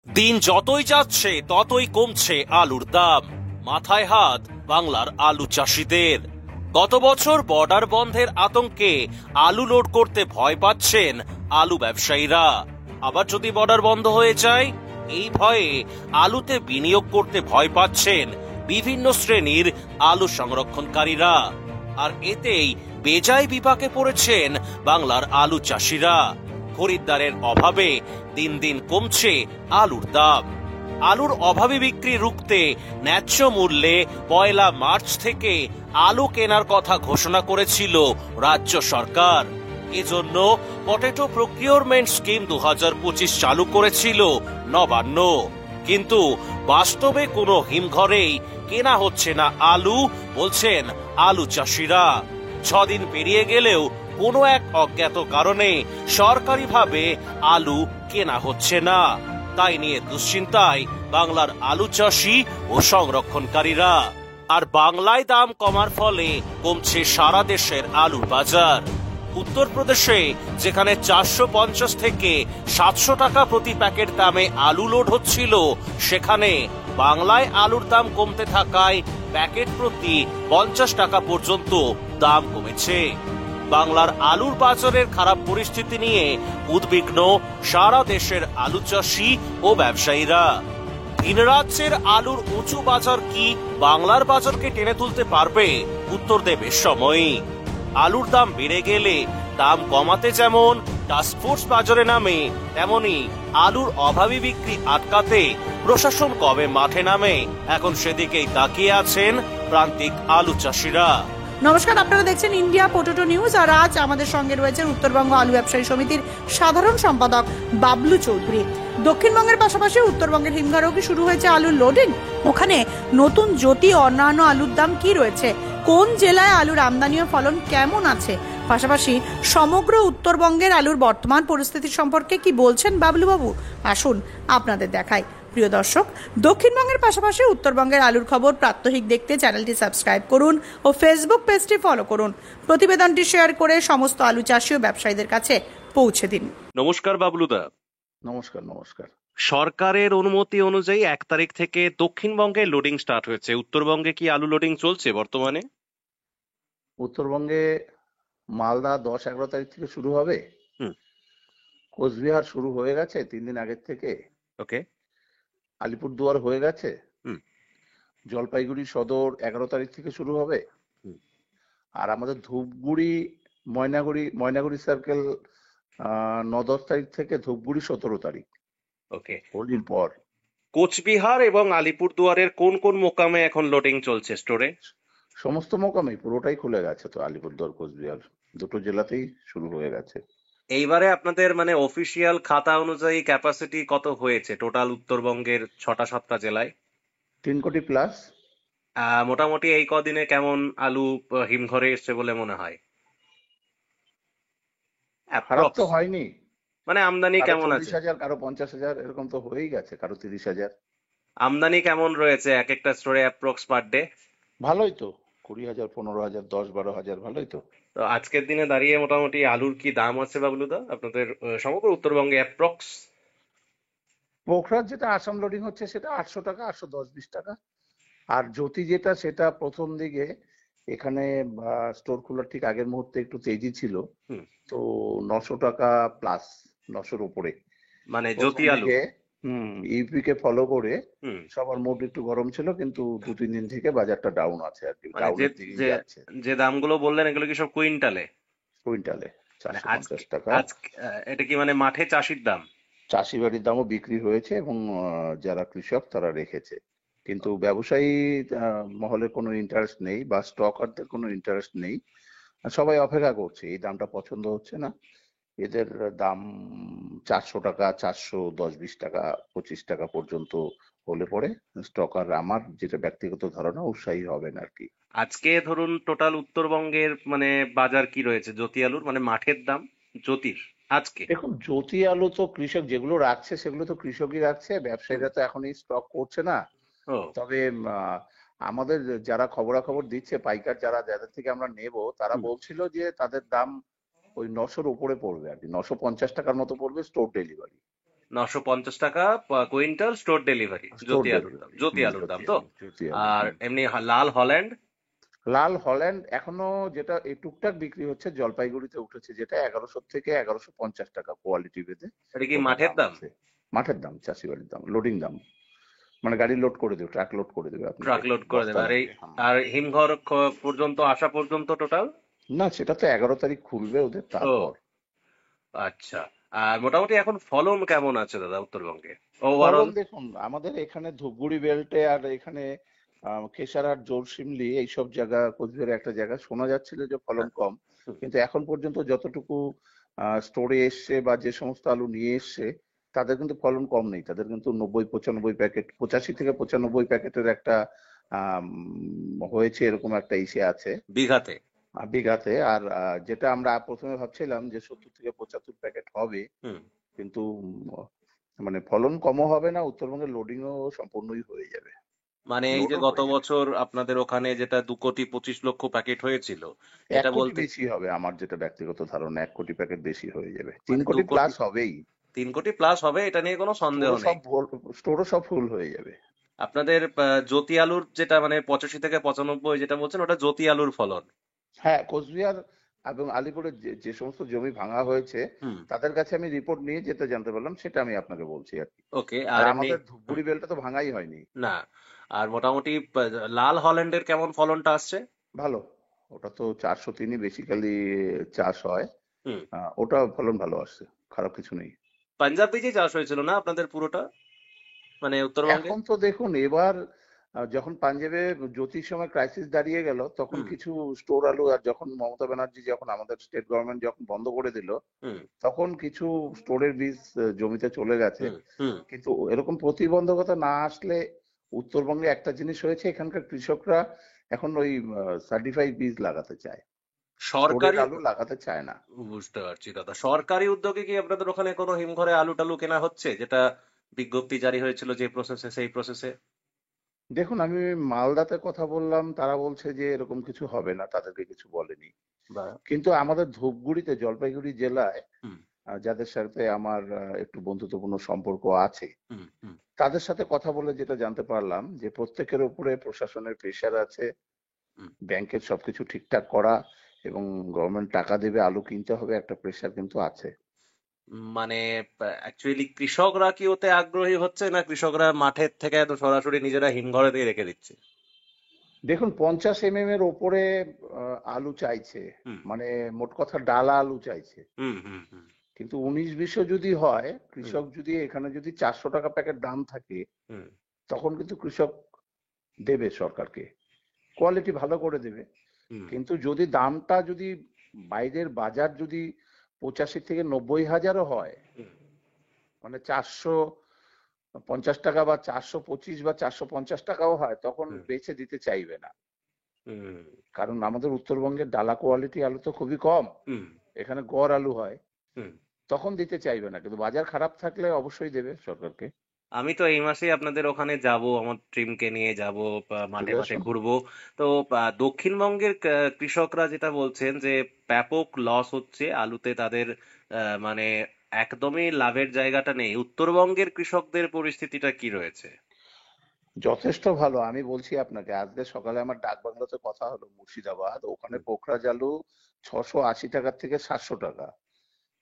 দিন যতই যাচ্ছে ততই কমছে আলুর দাম। মাথায় হাত বাংলার আলু চাষিদের। গত বছর বর্ডার বন্ধের আতঙ্কে আলু লোড করতে ভয় পাচ্ছেন আলু ব্যবসায়ীরা। আবার যদি বর্ডার বন্ধ হয়ে যায়, এই ভয়ে আলুতে বিনিয়োগ করতে ভয় পাচ্ছেন বিভিন্ন শ্রেণীর আলু সংরক্ষণকারীরা। আর এতেই বেজায় বিপাকে পড়েছেন বাংলার আলু চাষিরা। খরিদ্দারের অভাবে দিন দিন কমছে আলুর দাম। আলুর অভাবী বিক্রি রুখতে ন্যায্য মূল্যে 1 মার্চ থেকে আলু কেনার কথা ঘোষণা করেছিল রাজ্য সরকার। এজন্য পটেটো প্রকিউরমেন্ট স্কিম 2025 চালু করেছিল নবান্ন। কিন্তু বাস্তবে কোনো হিমঘরেই কেনা হচ্ছে না আলু, বলছেন আলু চাষিরা। 6 দিন পেরিয়ে গেলেও কোনো এক অজ্ঞাত কারণে সরকারিভাবে আলু কেনা হচ্ছে না। তাই নিয়ে দুশ্চিন্তায় বাংলার আলু চাষি ও সংরক্ষণকারীরা। আর বাংলায় দাম কমার ফলে কমছে সারা দেশের আলুর বাজার। উত্তরপ্রদেশে যেখানে 450 থেকে 700 টাকা প্রতি প্যাকেট দামে আলু লোড হচ্ছিল, সেখানে বাংলায় আলুর দাম কমতে থাকায় প্যাকেট প্রতি 50 টাকা পর্যন্ত দাম কমেছে। বাংলার আলুর বাজারের খারাপ পরিস্থিতি নিয়ে উদ্বিগ্ন সারা দেশের আলু চাষি ও ব্যবসায়ীরা। ভিন রাজ্যের আলুর উঁচু বাজার কি বাংলার বাজারকে টেনে তুলতে পারবে? উত্তর দেবে সময়ই। আলুর দাম বেড়ে গেলে দাম কমাতে যেমন টাস্কফোর্স বাজারে নামে, তেমনি আলুর অভাবী বিক্রি আটকাতে প্রশাসন কবে মাঠে নামে, এখন সেদিকেই তাকিয়ে আছেন প্রান্তিক আলু চাষিরা। নমস্কার, আপনারা দেখছেন ইন্ডিয়া পটেটো নিউজ। আর আজ আমাদের সঙ্গে রয়েছেন উত্তরবঙ্গ আলু ব্যবসায়ী সমিতির সাধারণ সম্পাদক বাবলু চৌধুরী। দক্ষিণবঙ্গের পাশাপাশি উত্তরবঙ্গের হিমঘরেও কি শুরু হয়েছে আলুর লোডিং? ওখানে নতুন জ্যোতি অন্যান্য আলুর দাম কি রয়েছে? কোন জেলায় আলুর আমদানি ও ফলন কেমন আছে? পাশাপাশি সমগ্র উত্তরবঙ্গের আলুর বর্তমান পরিস্থিতি সম্পর্কে কি বলছেন বাবলুবাবু? আসুন আপনাদের দেখাই। প্রিয় দর্শক, দক্ষিণবঙ্গের পাশাপাশি উত্তরবঙ্গের আলুর খবর প্রাত্যহিক দেখতে চ্যানেলটি সাবস্ক্রাইব করুন ও ফেসবুক পেজটি ফলো করুন। প্রতিবেদনটি শেয়ার করে সমস্ত আলু চাষি ও ব্যবসায়ীদের কাছে পৌঁছে দিন। নমস্কার বাবলুদা। নমস্কার। নমস্কার। সরকারের অনুমতি অনুযায়ী 1 তারিখ থেকে দক্ষিণবঙ্গে লোডিং স্টার্ট হয়েছে। উত্তরবঙ্গে কি আলু লোডিং চলছে বর্তমানে? উত্তরবঙ্গে মালদা 10-11 তারিখ থেকে শুরু হবে। কোচবিহার শুরু হয়ে গেছে 3 দিন আগের থেকে। ওকে। আলিপুরদুয়ার হয়ে গেছে। জলপাইগুড়ি সদর 11 তারিখ থেকে শুরু হবে। আর আমাদের ধূপগুড়ি ময়নাগুড়ি সার্কেল 9-10 তারিখ থেকে, ধূপগুড়ি 17 তারিখ। ওকে। হোলির পর। কোচবিহার এবং আলিপুরদুয়ারের কোন কোন মোকামে এখন লোডিং চলছে স্টোরে? সমস্ত মোকামে পুরোটাই খুলে গেছে তো। আলিপুরদুয়ার কোচবিহার দুটো জেলাতেই শুরু হয়ে গেছে। এইবারে আপনাদের মানে অফিসিয়াল খাতা অনুযায়ী ক্যাপাসিটি কত হয়েছে টোটাল উত্তরবঙ্গের 6-7টা জেলায়? 3 কোটি প্লাস। মোটামুটি এই কদিনে কেমন আলু হিমঘরে এসছে বলে মনে হয়? খারাপ তো হয়নি। মানে আমদানি কেমন আছে? 40,000, কারো 50,000, এরকম তো হয়েই গেছে, কারো 30,000। আমদানি কেমন রয়েছে এক একটা স্টোরে অ্যাপ্রক্স পার ডে? ভালোই তো, 20,000, 15,000, 10-12,000, ভালোই তো। তো আজকের দিনে দাঁড়িয়ে মোটামুটি আলুর কি দাম আছে বাবলুদা আপনাদের সমগ্র উত্তরবঙ্গে অ্যাপ্রক্স? পোখরাজ যেটা আসাম লোডিং হচ্ছে সেটা 800 টাকা, 810-20 টাকা। আর জ্যোতি যেটা, সেটা প্রথম দিকে এখানে স্টোর খোলার ঠিক আগের মুহূর্তে একটু তেজি ছিল, তো 900 টাকা প্লাস, 900-র উপরে। মানে জ্যোতি আলু ইউপি কে ফলো করে সবার মুড একটু গরম ছিল, কিন্তু 2-3 দিন থেকে বাজারটা ডাউন আছে আর কি। ডাউনের দিকে যাচ্ছে। যে দামগুলো বললেন এগুলো কি সব কুইন্টালে? কুইন্টালে 450 টাকা। এটা কি মানে মাঠে চাষির দাম? চাষি বাড়ির দামও বিক্রি হয়েছে এবং যারা কৃষক তারা রেখেছে, কিন্তু ব্যবসায়ী মহলের কোনো ইন্টারেস্ট নেই বা স্টকারদের কোনো ইন্টারেস্ট নেই। সবাই অপেক্ষা করছে, এই দামটা পছন্দ হচ্ছে না। এদের দাম 400 টাকা, 410-20 টাকা, 25 টাকা পর্যন্ত হলে পরে স্টকার, আমার যেটা ব্যক্তিগত ধারণা, উৎসাহী হবেন আর কি। আজকে ধরুন টোটাল উত্তরবঙ্গের মানে বাজার কি রয়েছে জ্যোতি আলুর, মানে মাঠের দাম জ্যোতির আজকে? দেখুন, জ্যোতি আলু তো কৃষক যেগুলো রাখছে সেগুলো তো কৃষকই রাখছে, ব্যবসায়ীরা তো এখন এই স্টক করছে না। তবে আমাদের যারা খবরাখবর দিচ্ছে, পাইকার যাদের থেকে আমরা নেব, তারা বলছিল যে তাদের দাম ওই 900-র উপরে পড়বে আর কি, 950 টাকার মতো পড়বে স্টোর ডেলিভারি। 950 টাকা কুইন্টাল স্টোর ডেলিভারি, স্টোর জ্যোতি আলুর দাম, ডেলিভারি। জ্যোতি আলুর দাম জ্যোতি তো। আলু, জ্যোতি আলু, আর হুম। এমনি লাল হল্যান্ড লাল হল্যান্ড এখনো যেটা এই টুকটাক বিক্রি হচ্ছে জলপাইগুড়িতে উঠেছে, যেটা 1100 থেকে 1150 টাকা কোয়ালিটি ভেদে এটা কি ওটা মাঠের দাম দাম? আছে। মাঠের দাম, চাষি বাড়ির দাম, লোডিং দাম, মানে গাড়ি লোড করে দেবে, ট্রাক লোড করে দেবে আপনাকে, ট্রাক লোড করে বস্তা দেবে। আর এই লাগবে, হ্যাঁ। আর হিমঘর পর্যন্ত আসা পর্যন্ত টোটাল? না, সেটা তো 11 তারিখ খুলবে ওদের, তারপর। ও আচ্ছা। আর মোটামুটি এখন ফলন কেমন আছে দাদা উত্তরবঙ্গে ফলন ওভারঅল? দেখুন, আমাদের এখানে ধূপগুড়ি বেল্টে আর এখানে কেশারহাট, জোরসিমলি এইসব জায়গা, কোচবিহারে একটা জায়গা শোনা যাচ্ছিল যে ফলন হ্যাঁ। কম, হুম। কিন্তু এখন পর্যন্ত যতটুকু স্টোরে এসছে বা যে সমস্ত আলু নিয়ে এসছে, তাদের কিন্তু ফলন কম নেই, তাদের কিন্তু 90-95 প্যাকেট, 85 থেকে 95 প্যাকেটের একটা হয়েছে, এরকম একটা ইসে আছে বিঘাতে? বিঘাতে। আর যেটা আমরা প্রথমে ভাবছিলাম যে 70 থেকে 75 প্যাকেট হবে, হুম। কিন্তু মানে ফলন কমও হবে না, উত্তরবঙ্গের লোডিংও সম্পূর্ণই হয়ে যাবে, মানে এই যে লোডও গত হয়ে যাবে। বছর আপনাদের ওখানে যেটা 2,25,00,000 প্যাকেট হয়েছিল, এক এটা কোটি বলতে বেশি হবে, আমার যেটা ব্যক্তিগত ধারণা, 1 কোটি প্যাকেট বেশি হয়ে যাবে, তিন মানে দু কোটি কোটি প্লাস হবেই। 3 কোটি প্লাস হবে, এটা নিয়ে কোনো সন্দেহ স্টোরও নেই। সব স্টোরও সব ফুল হয়ে যাবে। আপনাদের জ্যোতি আলুর যেটা মানে 85 থেকে 95 যেটা বলছেন, ওটা জ্যোতি আলুর ফলন? হ্যাঁ, কোচবিহার এবং আলিপুরে যে যে সমস্ত জমি ভাঙা হয়েছে, হুম। তাদের কাছে আমি রিপোর্ট নিয়ে যেটা জানতে পারলাম সেটা আমি আপনাকে বলছি আর কি। ওকে। আর আর এমনি আমাদের হুম, ধূপগুড়ি বেলটা তো ভাঙাই হয়নি। না। আর মোটামুটি লাল হল্যান্ডের কেমন ফলনটা আসছে? ভালো, ওটা তো 403ই বেসিক্যালি চাষ হয়। হুম। ওটা ফলন ভালো আসছে, খারাপ কিছু নেই। পাঞ্জাব বীজে চাষ হয়েছিল না আপনাদের পুরোটা, মানে উত্তরবঙ্গে? এখন তো দেখুন, এবার যখন পাঞ্জাবে জ্যোতির সময় ক্রাইসিস দাঁড়িয়ে গেল, তখন হুম। কিছু স্টোর আলু, আর যখন মমতা ব্যানার্জি, যখন আমাদের স্টেট গভর্নমেন্ট যখন বন্ধ করে দিল, হুম। তখন কিছু স্টোরের বীজ জমিতে চলে গেছে। হুম। হুম। কিন্তু এরকম প্রতিবন্ধকতা না আসলে, উত্তরবঙ্গে একটা জিনিস হয়েছে, এখানকার কৃষকরা এখন ওই সার্টিফাইড বীজ লাগাতে চায়, স্টোরের সরকারি? আলু লাগাতে চায় না। বুঝতে পারছি দাদা। সরকারি উদ্যোগে কি আপনাদের ওখানে কোনো হিমঘরে আলু টালু কেনা হচ্ছে, যেটা বিজ্ঞপ্তি জারি হয়েছিল যে প্রসেসে, সেই প্রসেসে? দেখুন, আমি মালদাতে কথা বললাম, তারা বলছে যে এরকম কিছু হবে না, তাদেরকে কিছু বলেনি। বা কিন্তু আমাদের ধূপগুড়িতে, জলপাইগুড়ি জেলায় হুম। যাদের সাথে আমার একটু বন্ধুত্বপূর্ণ সম্পর্ক আছে, হুম। হুম। তাদের সাথে কথা বলে যেটা জানতে পারলাম যে প্রত্যেকের উপরে প্রশাসনের প্রেশার আছে, হুম। ব্যাংকের সবকিছু ঠিকঠাক করা এবং গভর্নমেন্ট টাকা দেবে, আলু কিনতে হবে, একটা প্রেশার কিন্তু আছে। মানে অ্যাকচুয়ালি কৃষকরা কি ওতে আগ্রহী হচ্ছে, না কৃষকরা মাঠের থেকে একদম সরাসরি নিজেরা হিমঘরে দিয়ে রেখে দিচ্ছে? দেখুন, 50 এর ওপরে আলু চাইছে, হুম। মানে মোট কথা ডালা আলু চাইছে। হুম। হুম। হুম। কিন্তু 19-20 যদি হয়, হুম। কৃষক যদি এখানে যদি 400 টাকা প্যাকেট দাম থাকে, হুম। তখন কিন্তু কৃষক দেবে সরকারকে, কোয়ালিটি ভালো করে দেবে। হুম। কিন্তু যদি দামটা যদি বাইরের বাজার যদি 85 থেকে 90 হাজারও হয়, হুম। মানে 450 টাকা বা 425 বা 450 টাকাও হয়, তখন হুম। বেচে দিতে চাইবে না। হুম। কারণ আমাদের উত্তরবঙ্গের ডালা কোয়ালিটি আলু তো খুবই কম, হুম। এখানে গড় আলু হয়, হুম। তখন দিতে চাইবে না। কিন্তু বাজার খারাপ থাকলে অবশ্যই দেবে সরকারকে। আমি তো এই মাসেই আপনাদের ওখানে যাব, আমার টিমকে নিয়ে যাব, মাঠে চলে মাঠে আসুন। ঘুরবো। তো দক্ষিণবঙ্গের কৃষকরা যেটা বলছেন যে ব্যাপক লস হচ্ছে আলুতে তাদের, মানে একদমই লাভের জায়গাটা নেই। উত্তরবঙ্গের কৃষকদের পরিস্থিতিটা কি রয়েছে? যথেষ্ট ভালো, আমি বলছি আপনাকে, আজকে সকালে আমার ডাক বাংলোতে কথা হলো, মুর্শিদাবাদ, ওখানে হুম। পোখরাজ আলু 680 টাকা থেকে 700 টাকা।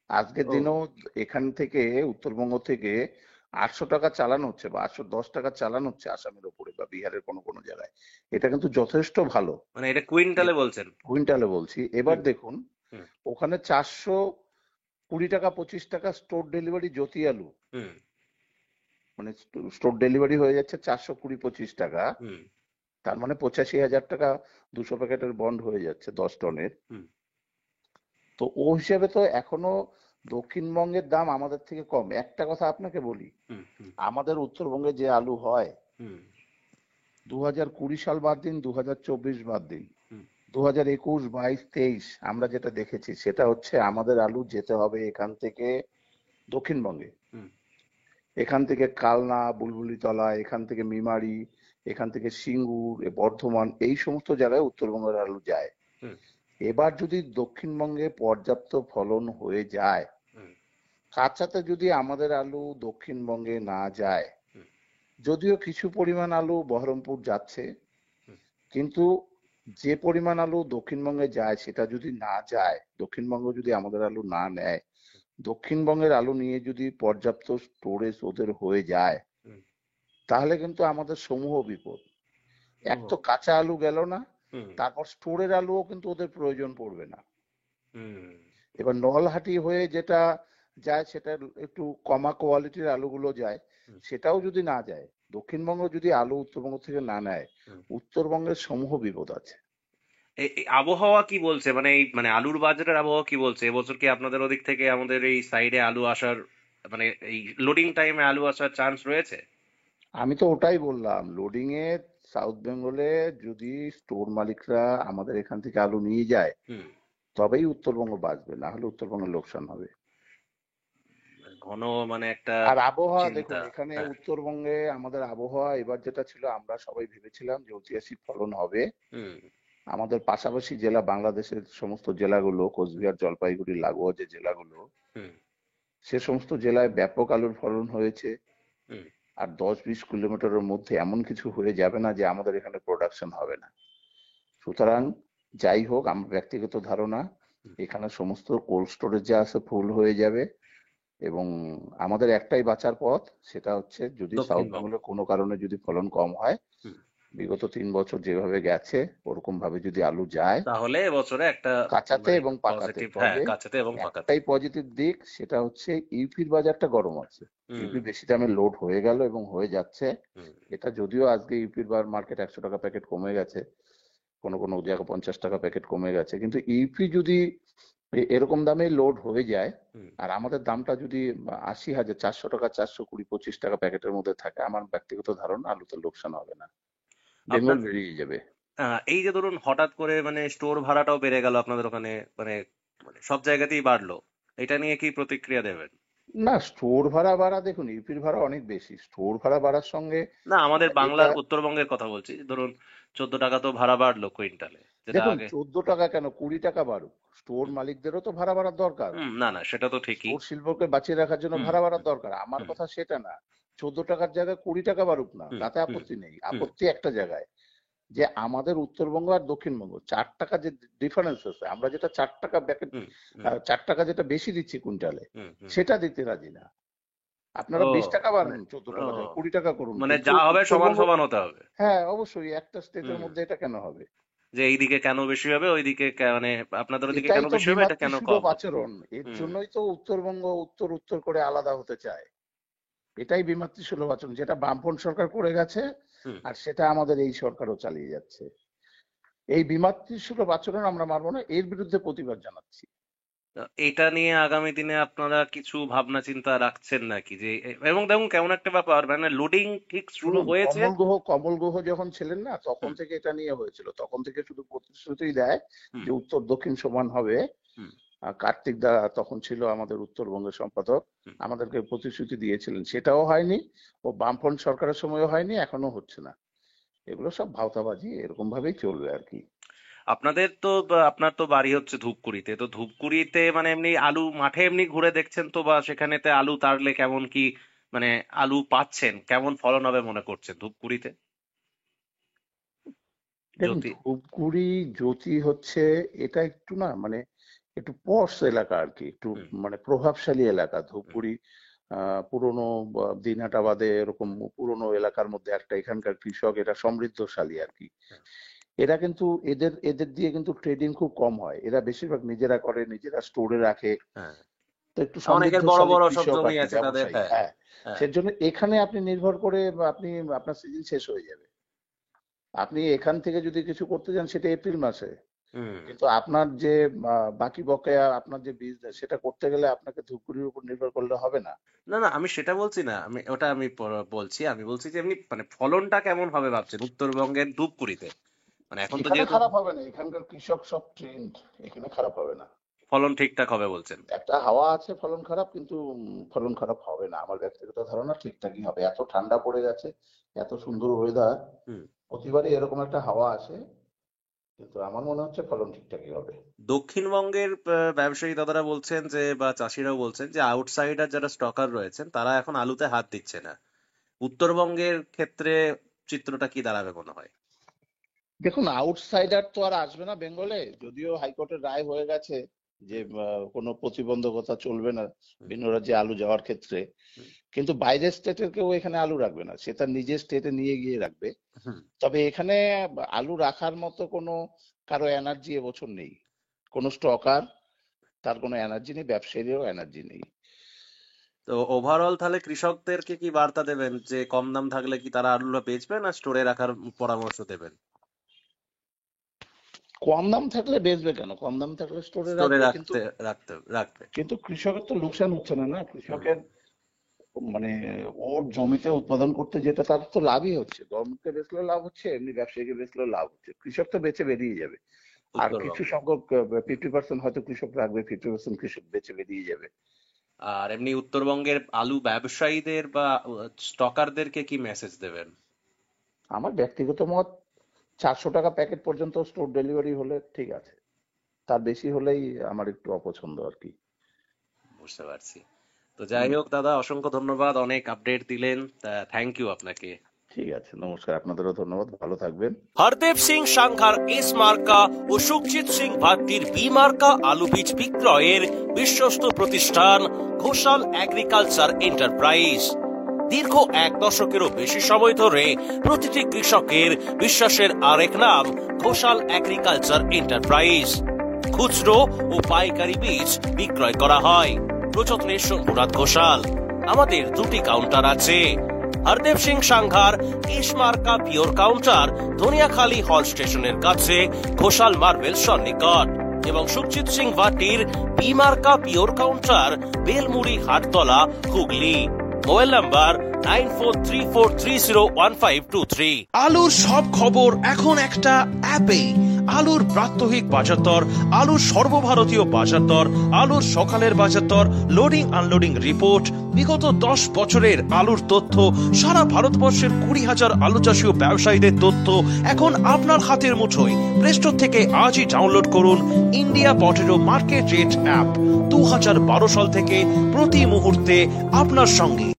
আজকের ও। দিনেও এখান থেকে, উত্তরবঙ্গ থেকে 800 টাকা চালানো হচ্ছে বা 810 টাকা চালানো হচ্ছে আসামের ওপরে বা বিহারের কোনো কোনো জায়গায়। এটা কিন্তু যথেষ্ট ভালো। মানে এটা কুইন্টালে এ- বলছেন? কুইন্টালে বলছি। এবার হুম। দেখুন, হুম। ওখানে 420 টাকা 25 টাকা স্টোর ডেলিভারি জ্যোতি আলু, হুম। মানে স্টোর ডেলিভারি হয়ে যাচ্ছে 420-25 টাকা। হুম। তার মানে 85 হাজার টাকা 200 প্যাকেটের বন্ড হয়ে যাচ্ছে 10 টনের। হুম। তো ও হিসেবে তো এখনো দক্ষিণবঙ্গের দাম আমাদের থেকে কম। একটা কথা আপনাকে বলি, হুম। হুম। আমাদের উত্তরবঙ্গে যে আলু হয়, হুম। 2020 সাল বাদ দিন, 2024 বাদ দিন, হুম। 2021, 22, 23 আমরা যেটা দেখেছি, সেটা হচ্ছে আমাদের আলু যেতে হবে এখান থেকে দক্ষিণবঙ্গে, হুম। এখান থেকে কালনা, বুলবুলিতলা, এখান থেকে মেমারি, এখান থেকে সিঙ্গুর, বর্ধমান, এই সমস্ত জায়গায় উত্তরবঙ্গের আলু যায়। হুম। এবার যদি দক্ষিণবঙ্গে পর্যাপ্ত ফলন হয়ে যায়, হুম। কাঁচাতে যদি আমাদের আলু দক্ষিণবঙ্গে না যায়, হুম, যদিও কিছু পরিমাণ আলু বহরমপুর যাচ্ছে, হুম, কিন্তু যে পরিমাণ আলু দক্ষিণবঙ্গে যায় সেটা যদি না যায়, দক্ষিণবঙ্গ যদি আমাদের আলু না নেয়, দক্ষিণবঙ্গের আলু নিয়ে যদি পর্যাপ্ত স্টোরেজ ওদের হয়ে যায়, হুম, তাহলে কিন্তু আমাদের সমূহ বিপদ। এক তো ও, কাঁচা আলু গেল না, হুম, তারপর স্টোরের আলুও কিন্তু ওদের প্রয়োজন পড়বে না। হুম, এবার নলহাটি হয়ে যেটা যায় সেটা একটু কমা কোয়ালিটির আলুগুলো যায়, হুম, সেটাও যদি না যায়, দক্ষিণবঙ্গ যদি আলু উত্তরবঙ্গ থেকে না নেয়, হুম। উত্তরবঙ্গের সমূহ বিপদ আছে। এই আবহাওয়া কি বলছে, মানে এই মানে আলুর বাজারের আবহাওয়া কি বলছে? এবছর কি আপনাদের ওদিক থেকে আমাদের এই সাইডে আলু আসার, মানে এই লোডিং টাইমে আলু আসার চান্স রয়েছে? আমি তো ওটাই বললাম, লোডিং এ সাউথ বেঙ্গলে যদি স্টোর মালিকরা আমাদের এখান থেকে আলু নিয়ে যায়, হুম। তবেই উত্তরবঙ্গ বাঁচবে, না হলে উত্তরবঙ্গের লোকসান হবে। ঘন মানে একটা আর আবহাওয়া দেখুন, চিন্তা। এখানে হ্যাঁ। উত্তরবঙ্গে আমাদের আবহাওয়া এবার যেটা ছিল, আমরা সবাই ভেবেছিলাম যে ঐতিহাসিক ফলন হবে। হুম, আমাদের পাশাপাশি জেলা, বাংলাদেশের সমস্ত জেলাগুলো, কোচবিহার জলপাইগুড়ি লাগোয়া যে জেলাগুলো, হুম, সে সমস্ত জেলায় ব্যাপক আলুর ফলন হয়েছে। হুম। আর 10-20 কিলোমিটারের মধ্যে এমন কিছু হয়ে যাবে না যে আমাদের এখানে প্রোডাকশন হবে না। সুতরাং যাই হোক, আমার ব্যক্তিগত ধারণা, এখানে সমস্ত কোল্ড স্টোরেজ যা আছে ফুল হয়ে যাবে, এবং আমাদের একটাই বাঁচার পথ, সেটা হচ্ছে যদি সাউথ দক্ষিণবঙ্গ। বেঙ্গলের কোনো কারণে যদি ফলন কম হয়, হুম। বিগত 3 বছর যেভাবে গেছে ওরকম ভাবে যদি আলু যায়, তাহলে এবছরে একটা কাঁচাতে মানে এবং পাকাতে, পজিটিভ, হ্যাঁ, তবে কাঁচাতে এবং পাকাতে। একটাই পজিটিভ দিক, সেটা হচ্ছে ইউপির বাজারটা গরম আছে। হুম, ইউপি বেশি দামে লোড হয়ে গেল এবং হয়ে যাচ্ছে। হুম। এটা যদিও আজকে ইউপির মার্কেট 100 টাকা প্যাকেট কমে গেছে, কোনো কোনো জায়গায় 50 টাকা প্যাকেট কমে গেছে, কিন্তু ইউপি যদি এরকম দামে লোড হয়ে যায়, হুম। আর আমাদের দামটা যদি 80,000, 400 টাকা, 420-25 টাকা প্যাকেটের মধ্যে থাকে, আমার ব্যক্তিগত ধারণা আলুতে লোকসান হবে না, বেঙ্গল আপনার বেরিয়ে যাবে। এই যে ধরুন হঠাৎ করে মানে স্টোর ভাড়াটাও বেড়ে গেল আপনাদের ওখানে, মানে মানে সব জায়গাতেই বাড়লো, এটা নিয়ে কি প্রতিক্রিয়া দেবেন? না, স্টোর ভাড়া বাড়া, দেখুন ইউপির ভাড়া অনেক বেশি, স্টোর ভাড়া বাড়ার সঙ্গে না, আমাদের এটা, বাংলার উত্তরবঙ্গের কথা বলছি। ধরুন 14 টাকা তো ভাড়া বাড়লো কুইন্টালে, যেটা দেখুন আগে। 14 টাকা কেন, 20 টাকা বাড়ুক, স্টোর হুম, মালিকদেরও তো ভাড়া বাড়ার দরকার। হুম, না না, সেটা তো ঠিকই। স্টোর শিল্পকে বাঁচিয়ে রাখার জন্য হুম, ভাড়া বাড়ার হুম, দরকার, আমার হুম, কথা সেটা না। 14 টাকার জায়গায় 20 টাকা বাড়ুক না, হুম, তাতে হুম, আপত্তি নেই। হুম, আপত্তি একটা জায়গায়, যে আমাদের উত্তরবঙ্গ আর দক্ষিণবঙ্গ 4 টাকা যে ডিফারেন্স আছে, আমরা যেটা 4 টাকা প্যাকেট, হুম, হুম, 4 টাকা যেটা বেশি দিচ্ছি কুইন্টালে, হুম, হুম। সেটা দিতে রাজি না। আপনারা ও, 20 টাকা মানে, বাড়ান, চোদ্দ ও, টাকা জায়গায় 20 টাকা করুন, মানে কিন্তু যা হবে সমান উত্তরবঙ্গ, সমান হতে হবে। হ্যাঁ অবশ্যই একটা স্টেটের হুম। মধ্যে এটা কেন হবে? যে এইদিকে কেন বেশি হবে, ওইদিকে মানে আপনাদের ওদিকে এটাই কেন তো বেশি হবে, এটা বিমাতৃ কেন সুলভ কম হবে? আচরণ, এর হুম, জন্যই তো উত্তরবঙ্গ উত্তর উত্তর করে আলাদা হতে চায়। এটাই বিমাতৃ সুলভ আচরণ, যেটা বামফ্রন্ট সরকার করে গেছে, হুম। আর সেটা আমাদের এই সরকারও চালিয়ে যাচ্ছে। এই বিমাতৃ সুলভ আচরণ আমরা মানবো না, এর বিরুদ্ধে প্রতিবাদ জানাচ্ছি। তো এটা নিয়ে আগামী দিনে আপনারা কিছু ভাবনা চিন্তা রাখছেন নাকি? যে এবং দেখুন কেমন একটা ব্যাপার, মানে লোডিং ঠিক শুরু শুনুন, হয়েছে। কমল গুহ যখন ছিলেন না, তখন হুম, থেকে এটা নিয়ে হয়েছিল, তখন থেকে শুধু প্রতিশ্রুতি দেয় হুম, যে উত্তর দক্ষিণ সমান হবে। হুম, কার্তিক দা তখন ছিল আমাদের উত্তরবঙ্গের সম্পাদক, হুম। আমাদেরকে প্রতিশ্রুতি দিয়েছিলেন, সেটাও হয়নি। ও বামফ্রন্ট সরকারের সময়ও হয়নি, এখনো হচ্ছে না। এগুলো সব ভাওতাবাজি, এরকম ভাবেই চলবে আর কি। আপনাদের তো আপনার তো বাড়ি হচ্ছে ধূপগুড়িতে, তো ধূপগুড়িতে মানে এমনি আলু মাঠে এমনি ঘুরে দেখছেন তো, বা সেখানেতে আলু তাড়লে কেমন কি, মানে আলু পাচ্ছেন, কেমন ফলন হবে মনে করছেন ধূপগুড়িতে? দেখুন, যদি। ধূপগুড়ি জ্যোতি হচ্ছে, এটা একটু না মানে একটু পশ এলাকা আর কি, একটু হুম, মানে প্রভাবশালী এলাকা হুম, ধূপগুড়ি। পুরনো দিনহাটা বাদে এরকম হুম, পুরনো এলাকার মধ্যে একটা, এখানকার কৃষক এরা সমৃদ্ধশালী আর কি। হুম। এরা কিন্তু এদের এদের দিয়ে কিন্তু ট্রেডিং খুব কম হয়, এরা বেশিরভাগ নিজেরা করে, নিজেরা স্টোরে রাখে। হ্যাঁ, তো একটু অনেকের বড় সমৃদ্ধশালী বড় সব কৃষক আর জমি কি, আছে তাদের, ব্যবসায়ী, হ্যাঁ। হ্যাঁ। হ্যাঁ। সেজন্য এখানে আপনি নির্ভর করে আপনি, আপনার সিজন শেষ হয়ে যাবে। আপনি এখান থেকে যদি কিছু করতে যান সেটা এপ্রিল মাসে, হুম। কিন্তু আপনার যে বাকি বকেয়া আপনার যে বিজনেস, সেটা করতে গেলে আপনাকে ধূপগুড়ির উপর নির্ভর করলে হবে না। না না, আমি সেটা বলছি না, আমি ওটা আমি বলছি, আমি বলছি যে এমনি মানে ফলনটা কেমন হবে ভাবছেন উত্তরবঙ্গের ধূপগুড়িতে? মানে এখন তো এখানে যেহেতু খারাপ হবে না, এখানকার কৃষক সব ট্রেন্ড, এখানে খারাপ হবে না। ফলন ঠিকঠাক হবে বলছেন? একটা হাওয়া আছে ফলন খারাপ, কিন্তু ফলন খারাপ হবে না, আমার ব্যক্তিগত ধারণা ঠিকঠাকই হবে। এত ঠান্ডা পড়ে গেছে, এত সুন্দর ওয়েদার, হুম। প্রতিবারই এরকম একটা হাওয়া আসে, কিন্তু আমার মনে হচ্ছে ফলন ঠিকঠাকই হবে। দক্ষিণবঙ্গের ব্যবসায়ী দাদারা বলছেন যে, বা চাষিরাও বলছেন যে, আউটসাইডার যারা স্টকার রয়েছেন তারা এখন আলুতে হাত দিচ্ছে না। উত্তরবঙ্গের ক্ষেত্রে চিত্রটা কি দাঁড়াবে মনে হয়? দেখুন, আউটসাইডার তো আর আসবে না বেঙ্গলে, যদিও হাইকোর্টের রায় হয়ে গেছে যে কোনো প্রতিবন্ধকতা চলবে না ভিন্ন রাজ্যে আলু যাওয়ার ক্ষেত্রে। হুম। কিন্তু বাইরের স্টেটের কেউ এখানে আলু রাখবে না, সে তার নিজের স্টেটে নিয়ে গিয়ে রাখবে। হুম। তবে এখানে আলু রাখার মতো কোনো কারো এনার্জি এবছর নেই, কোনো স্টকার তার কোনো এনার্জি নেই, ব্যবসায়ীরও এনার্জি নেই। তো ওভারঅল তাহলে কৃষকদেরকে কি বার্তা দেবেন যে কম দাম থাকলে কি তারা আলুটা বেচবে, না স্টোরে রাখার পরামর্শ দেবেন? কম দাম থাকলে বেচবে কেন, কম দাম থাকলে স্টোরে স্টোরে রাখবে। কিন্তু রাখবে। কিন্তু কৃষকের তো লোকসান হচ্ছে না, না হুম। কৃষকের মানে ওর জমিতে উৎপাদন করতে যেটা তার তো লাভই হচ্ছে, গভর্নমেন্টকে বেচলেও লাভ হচ্ছে, এমনি ব্যবসায়ীকে বেচলেও লাভ হচ্ছে, কৃষক তো বেচে বেরিয়ে যাবে। আর কিছু উত্তরবঙ্গে। সংখ্যক 50% হয়তো কৃষক রাখবে, 50% কৃষক বেচে বেরিয়ে যাবে। আর এমনি উত্তরবঙ্গের আলু ব্যবসায়ীদের বা স্টকারদেরকে কি মেসেজ দেবেন? আমার ব্যক্তিগত মত, 400 টাকা প্যাকেট পর্যন্ত স্টোর ডেলিভারি হলে ঠিক আছে, তার বেশি হলেই আমার একটু অপছন্দ আর কি। বুঝতে পারছি। তো যাই হোক দাদা, অসংখ্য ধন্যবাদ, অনেক আপডেট দিলেন। থ্যাংক ইউ আপনাকে। ঠিক আছে, নমস্কার, আপনাদেরও ধন্যবাদ, ভালো থাকবেন। হরদেব সিং সাংঘার এস মার্কা ও সুখজিৎ সিং ভাট্টির বি মার্কা আলু বীজ বিক্রয়ের বিশ্বস্ত প্রতিষ্ঠান ঘোষাল এগ্রিকালচার এন্টারপ্রাইজ। দীর্ঘ 1 দশকেরও বেশি সময় ধরে প্রতিটি কৃষকের বিশ্বাসের আরেক নাম ঘোষাল এগ্রিকালচার এন্টারপ্রাইজ। খুচরো ও পাইকারি বীজ বিক্রয় করা হয়। প্রযত্নে শম্ভুনাথ ঘোষাল। আমাদের 2টি কাউন্টার আছে। হরদেব সিং সাংঘার এস মার্কা পিওর কাউন্টার ধনিয়াখালী হল স্টেশনের কাছে ঘোষাল মার্বেল সন্নিকট, এবং সুখজিৎ সিং ভাটির বি মার্কা pure counter Belmuri Hattala, Hooghly. Mobile number 9434301523। আলুর সব খবর এখন একটা অ্যাপে। আলুর প্রাত্যহিক বাজারদর, আলুর সর্বভারতীয় বাজারদর, আলুর সকালের বাজারদর, লোডিং আনলোডিং রিপোর্ট, বিগত 10 বছরের আলুর তথ্য, সারা ভারতবর্ষের 20,000 আলু চাষী ও ব্যবসায়ীদের তথ্য এখন আপনার হাতের মুঠোয়। প্লে স্টোর থেকে আজই ডাউনলোড করুন India potato market rate app. 2012 সাল থেকে প্রতি মুহূর্তে আপনার সঙ্গে।